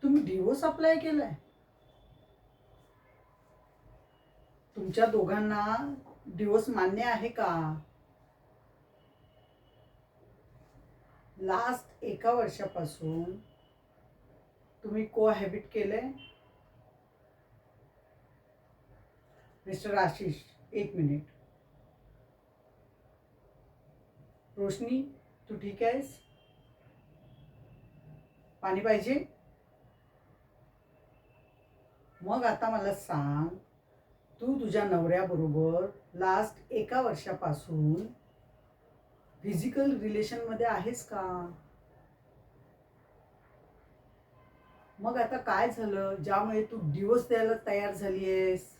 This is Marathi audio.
तुम्ही डिवोर्स अप्लाय केलाय? तुमच्या दोघांना डिवोर्स मान्य आहे का? लास्ट 1 वर्षापासून तुम्ही कोहॅबिट केलंय? Mister Ashish, 1 minute. रोशनी, तू ठीक आहेस? पाणी पाहिजे? मग आता मला सांग, तू तुझ्या नवऱ्याबरोबर लास्ट 1 वर्षापासून फिजिकल रिलेशनमध्ये आहेस का? मग आता काय झालं ज्यामुळे तू डिवोर्स द्यायला तयार झाली आहेस?